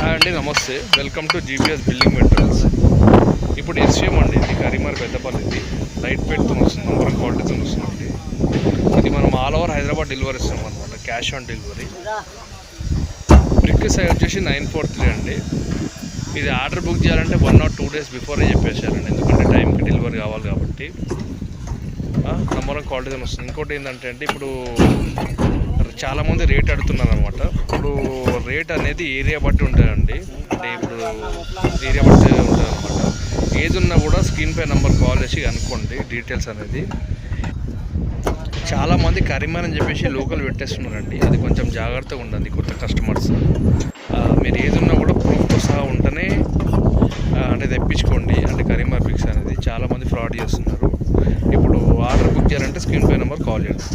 Hi అండి, నమస్తే. Welcome to GPS building materials. ఇప్పుడు ఎస్ఎం అండి, ఇది కరీంనగర్ పెద్దపల్లిది. లైట్ వెయిట్తో వస్తుంది, నంబర్ వన్ క్వాలిటీతో వస్తుంది. ఇది మనం ఆల్ ఓవర్ హైదరాబాద్ డెలివరీ ఇస్తాం అనమాట, cash on delivery. Brick size వచ్చేసి 943 అండి. ఇది ఆర్డర్ బుక్ చేయాలంటే 1 or 2 days బిఫోరే చెప్పేశారండి, ఎందుకంటే టైంకి డెలివరీ కావాలి కాబట్టి. నంబర్ వన్ క్వాలిటీతో వస్తుంది. ఇంకోటి ఏంటంటే అంటే ఇప్పుడు చాలామంది రేట్ అడుగుతున్నారు అనమాట. ఇప్పుడు రేట్ అనేది ఏరియా బట్టి ఉంటుందండి. అంటే ఇప్పుడు ఏరియా బట్టి ఉంటుంది అనమాట. ఏది ఉన్నా కూడా స్క్రీన్ పై నెంబర్ కాల్ చేసి కనుక్కోండి డీటెయిల్స్ అనేది. చాలామంది కరీంనగర్ అని చెప్పేసి లోకల్ పెట్టేస్తున్నారండి, అది కొంచెం జాగ్రత్తగా ఉండండి కొత్త కస్టమర్స్. మీరు ఏది ఉన్నా కూడా ప్రూఫ్తో సహా ఉంటేనే అంటే తెప్పించుకోండి. అంటే కరీంనగర్ బ్రిక్స్ అనేది చాలామంది ఫ్రాడ్ చేస్తున్నారు. ఇప్పుడు ఆర్డర్ బుక్ చేయాలంటే స్క్రీన్ పై నెంబర్ కాల్ చేయండి.